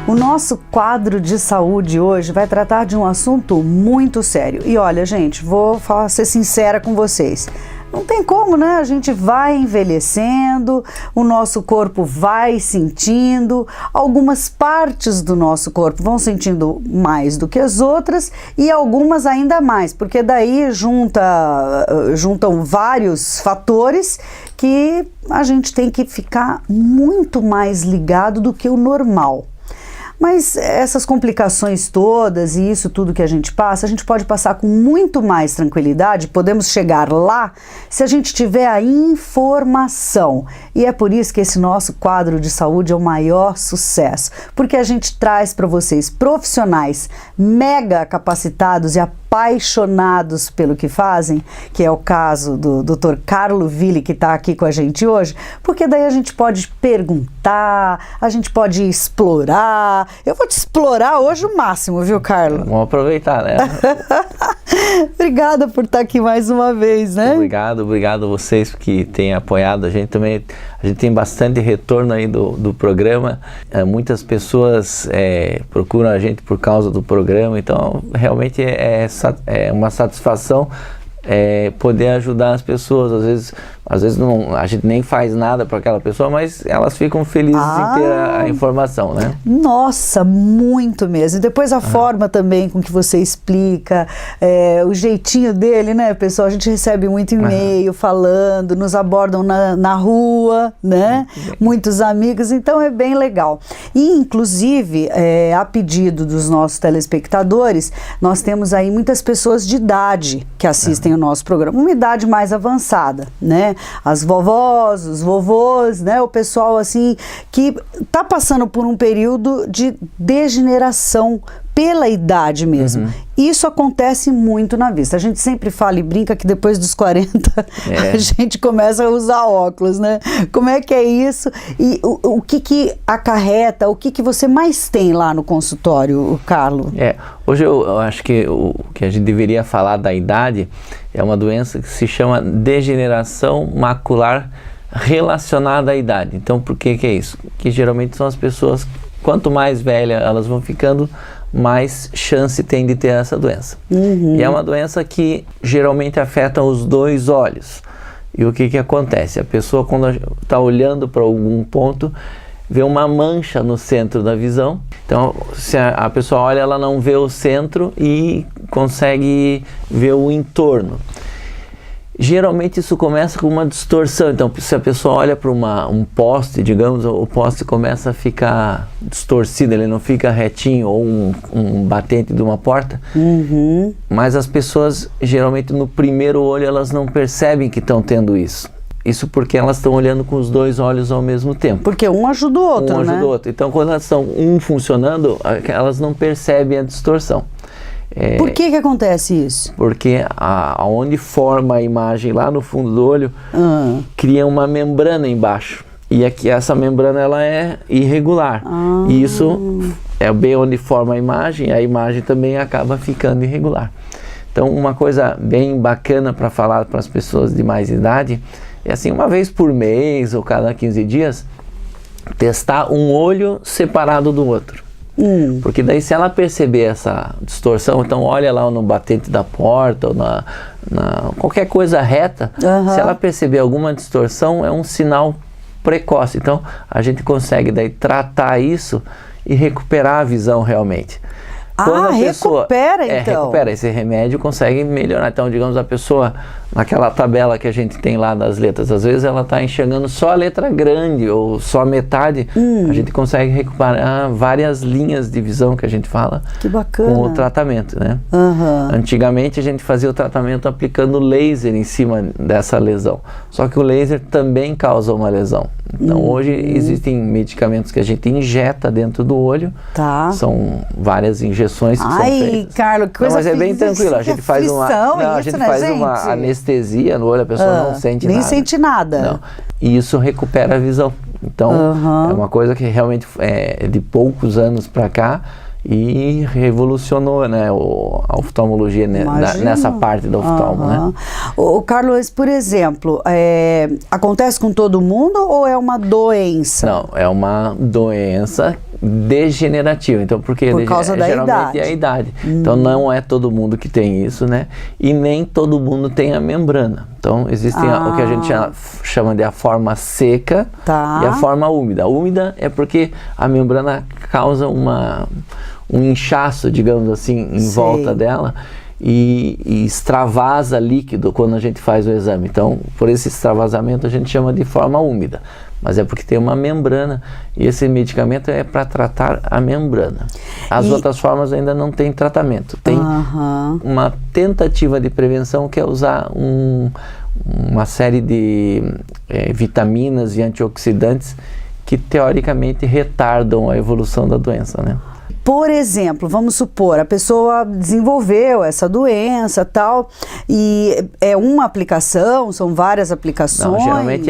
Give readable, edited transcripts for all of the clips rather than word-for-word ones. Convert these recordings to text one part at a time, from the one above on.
O nosso quadro de saúde hoje vai tratar de um assunto muito sério. E olha, gente, vou ser sincera com vocês. Não tem como, né? A gente vai envelhecendo, o nosso corpo vai sentindo, algumas partes do nosso corpo vão sentindo mais do que as outras e algumas ainda mais, porque daí juntam vários fatores que a gente tem que ficar muito mais ligado do que o normal. Mas essas complicações todas e isso tudo que a gente pode passar com muito mais tranquilidade, podemos chegar lá se a gente tiver a informação. E é por isso que esse nosso quadro de saúde é o maior sucesso, porque a gente traz para vocês profissionais mega capacitados e apaixonados pelo que fazem, que é o caso do Dr. Carlo Willi, que está aqui com a gente hoje, porque daí a gente pode perguntar, a gente pode explorar. Eu vou te explorar hoje o máximo, viu, Carlo? Vamos aproveitar, né? Obrigada por estar aqui mais uma vez, né? Obrigado a vocês que têm apoiado a gente também. A gente tem bastante retorno aí do programa. Muitas pessoas procuram a gente por causa do programa, então realmente é uma satisfação poder ajudar as pessoas. Às vezes não, a gente nem faz nada para aquela pessoa, mas elas ficam felizes em ter a informação, né? Nossa, muito mesmo. E depois a forma também com que você explica, o jeitinho dele, né, pessoal? A gente recebe muito e-mail falando, nos abordam na rua, né? Muitos amigos, então é bem legal. E, inclusive, a pedido dos nossos telespectadores, nós temos aí muitas pessoas de idade que assistem o nosso programa, uma idade mais avançada, né? As vovós, os vovôs, né? O pessoal assim que está passando por um período de degeneração pela idade mesmo. Isso acontece muito na vista. A gente sempre fala e brinca que depois dos 40 a gente começa a usar óculos, né? Como é que é isso? E o que acarreta, o que você mais tem lá no consultório, Carlo? Hoje eu acho que o que a gente deveria falar da idade é uma doença que se chama degeneração macular relacionada à idade. Então, por que é isso? Que geralmente são as pessoas, quanto mais velhas elas vão ficando, mais chance tem de ter essa doença. E é uma doença que geralmente afeta os dois olhos. E o que acontece? A pessoa, quando está olhando para algum ponto, vê uma mancha no centro da visão. Então, se a pessoa olha, ela não vê o centro e consegue ver o entorno. Geralmente isso começa com uma distorção. Então, se a pessoa olha para um poste, digamos, o poste começa a ficar distorcido, ele não fica retinho, ou um batente de uma porta. Mas as pessoas, geralmente no primeiro olho, elas não percebem que estão tendo isso. Isso porque elas estão olhando com os dois olhos ao mesmo tempo. Porque um ajuda o outro, né? Um ajuda o outro. Então, quando elas estão funcionando, elas não percebem a distorção. Por que acontece isso? Porque aonde forma a imagem lá no fundo do olho, cria uma membrana embaixo. E aqui essa membrana ela é irregular. E isso é bem onde forma a imagem também acaba ficando irregular. Então, uma coisa bem bacana para falar para as pessoas de mais idade é assim, uma vez por mês ou cada 15 dias, testar um olho separado do outro. Porque daí, se ela perceber essa distorção, então olha lá no batente da porta ou na qualquer coisa reta, se ela perceber alguma distorção, é um sinal precoce. Então a gente consegue daí tratar isso e recuperar a visão realmente. Recupera então? Recupera. Esse remédio consegue melhorar. Então, digamos, a pessoa, naquela tabela que a gente tem lá das letras, às vezes ela está enxergando só a letra grande ou só a metade. A gente consegue recuperar várias linhas de visão que a gente fala. Que bacana. Com o tratamento, né? Antigamente a gente fazia o tratamento aplicando laser em cima dessa lesão. Só que o laser também causa uma lesão. Então hoje existem medicamentos que a gente injeta dentro do olho. São várias injeções que são feitas. Carlo, que coisa. Mas é bem tranquilo. A gente faz uma anestesia no olho, a pessoa não sente nada. Nem sente nada. Não. E isso recupera a visão. Então é uma coisa que realmente é de poucos anos para cá e revolucionou, né, a oftalmologia nessa parte da oftalmo, né? O Carlos, por exemplo, acontece com todo mundo ou é uma doença? Não, é uma doença degenerativa. Então, porque por causa da geralmente idade. é a idade. Então, não é todo mundo que tem isso, né? E nem todo mundo tem a membrana. Então, existem o que a gente chama de a forma seca e a forma úmida. A úmida é porque a membrana causa um inchaço, digamos assim, em volta dela, e extravasa líquido quando a gente faz o exame. Então, por esse extravasamento a gente chama de forma úmida, mas é porque tem uma membrana, e esse medicamento é para tratar a membrana. As outras formas ainda não tem tratamento. Tem uma tentativa de prevenção, que é usar uma série de vitaminas e antioxidantes que teoricamente retardam a evolução da doença, né? Por exemplo, vamos supor, a pessoa desenvolveu essa doença tal, e é uma aplicação, são várias aplicações? Não, geralmente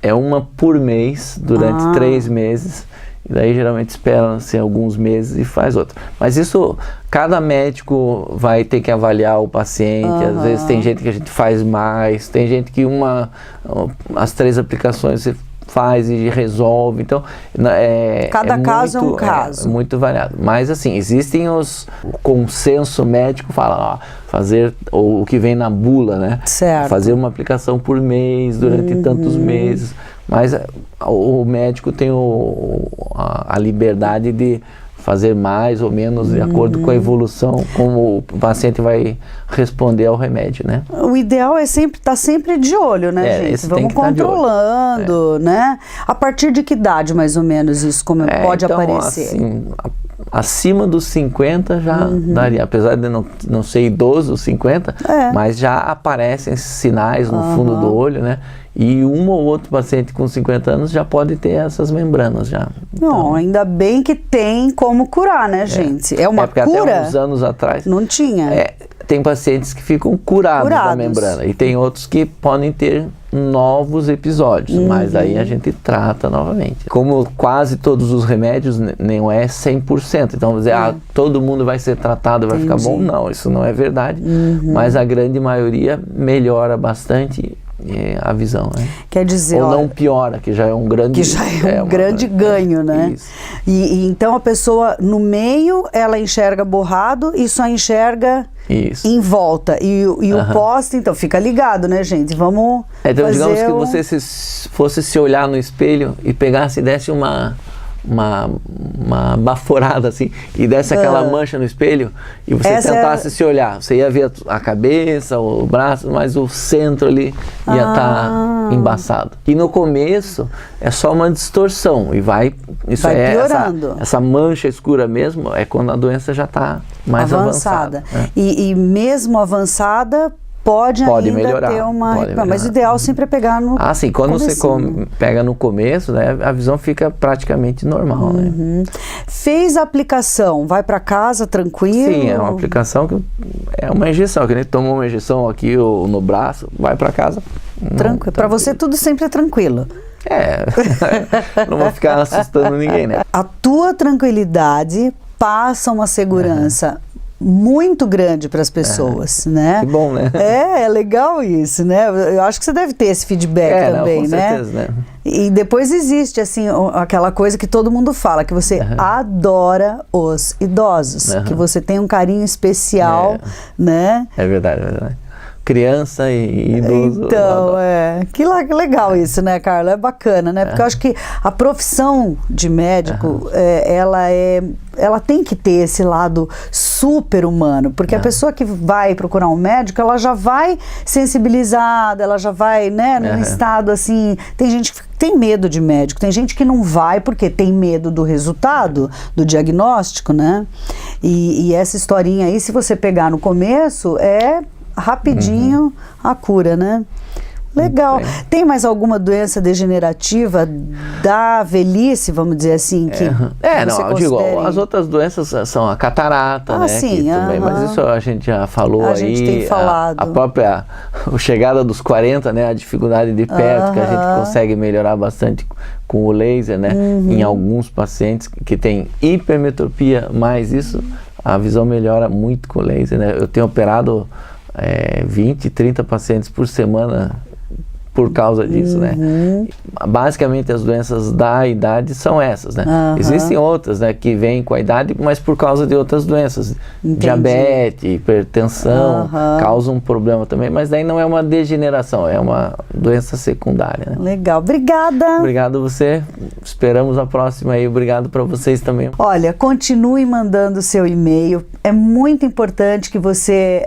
é uma por mês, durante 3 meses, e daí geralmente espera-se alguns meses e faz outra. Mas isso, cada médico vai ter que avaliar o paciente, às vezes tem gente que a gente faz mais, tem gente que as 3 aplicações você faz e resolve. Então cada caso é um caso, muito variado, mas assim, existem o consenso médico fala, fazer o que vem na bula, né? Certo. Fazer uma aplicação por mês durante tantos meses, mas o médico tem a liberdade de fazer mais ou menos de acordo com a evolução, como o paciente vai responder ao remédio, né? O ideal é estar sempre de olho, né, gente? Vamos controlando, né? A partir de que idade, mais ou menos, isso pode então, aparecer? Assim, acima dos 50 já daria, apesar de não ser idoso, 50, mas já aparecem sinais no fundo do olho, né? E um ou outro paciente com 50 anos já pode ter essas membranas já. Não, ainda bem que tem como curar, né, gente? É uma porque cura? Até uns anos atrás não tinha. Tem pacientes que ficam curados da membrana, e tem outros que podem ter novos episódios, mas aí a gente trata novamente. Como quase todos os remédios, não é 100%, então dizer, todo mundo vai ser tratado, vai ficar bom, não, isso não é verdade, mas a grande maioria melhora bastante a visão, né? Quer dizer, ou não piora, que já é um grande grande ganho, né? E então a pessoa no meio ela enxerga borrado e só enxerga em volta, e o poste, então fica ligado, né, gente? Vamos então digamos que você fosse se olhar no espelho e pegasse e desse uma baforada assim, e desse aquela mancha no espelho, e você tentasse se olhar, você ia ver a cabeça, o braço, mas o centro ali ia estar embaçado. E no começo é só uma distorção, e vai piorando. Essa mancha escura mesmo é quando a doença já está mais avançada. E mesmo avançada pode ainda melhorar, ter mas o ideal sempre é pegar no sim, quando você pega no começo, né, a visão fica praticamente normal, né? Fez a aplicação, vai para casa tranquilo? Sim, é uma aplicação que é uma injeção, que a gente tomou uma injeção aqui no braço, vai para casa. Tranquilo. Para você tudo sempre é tranquilo. Não vou ficar assustando ninguém, né? A tua tranquilidade passa uma segurança muito grande para as pessoas, né? Que bom, né? É legal isso, né? Eu acho que você deve ter esse feedback também, com certeza, né? E depois existe, assim, aquela coisa que todo mundo fala, que você adora os idosos, que você tem um carinho especial, né? É verdade, é verdade. Criança e idoso. Então, que legal isso, né, Carla? É bacana, né? Porque eu acho que a profissão de médico, ela tem que ter esse lado super humano, porque a pessoa que vai procurar um médico, ela já vai sensibilizada, ela já vai, né, num estado assim. Tem gente que tem medo de médico, tem gente que não vai porque tem medo do resultado, do diagnóstico, né? E essa historinha aí, se você pegar no começo, rapidinho a cura, né? Legal. Tem mais alguma doença degenerativa da velhice, vamos dizer assim, que não, eu digo, as outras doenças são a catarata, né? Sim, também, mas isso a gente já falou aí. A gente tem falado. A própria chegada dos 40, né? A dificuldade de perto, que a gente consegue melhorar bastante com o laser, né? Em alguns pacientes que têm hipermetropia, mas isso, a visão melhora muito com o laser, né? Eu tenho operado 20, 30 pacientes por semana por causa disso, né? Basicamente as doenças da idade são essas, né? Existem outras, né, que vêm com a idade, mas por causa de outras doenças. Diabetes, hipertensão, causam um problema também, mas daí não é uma degeneração, é uma doença secundária, né? Legal, obrigada. Obrigado a você, esperamos a próxima aí, obrigado para vocês também. Olha, continue mandando seu e-mail, é muito importante que você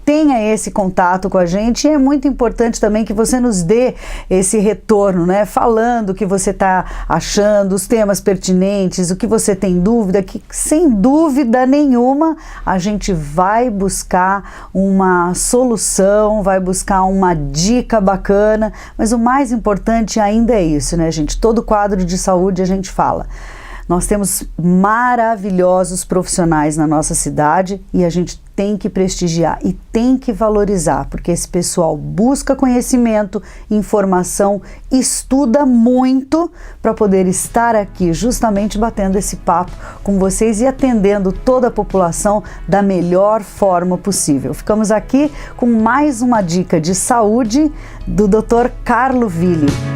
tenha esse contato com a gente, e é muito importante também que você nos dê esse retorno, né? Falando o que você está achando, os temas pertinentes, o que você tem dúvida, que sem dúvida nenhuma a gente vai buscar uma solução, vai buscar uma dica bacana, mas o mais importante ainda é isso, né, gente? Todo quadro de saúde a gente fala. Nós temos maravilhosos profissionais na nossa cidade e a gente tem que prestigiar e tem que valorizar, porque esse pessoal busca conhecimento, informação, estuda muito para poder estar aqui justamente batendo esse papo com vocês e atendendo toda a população da melhor forma possível. Ficamos aqui com mais uma dica de saúde do Dr. Carlo Willi.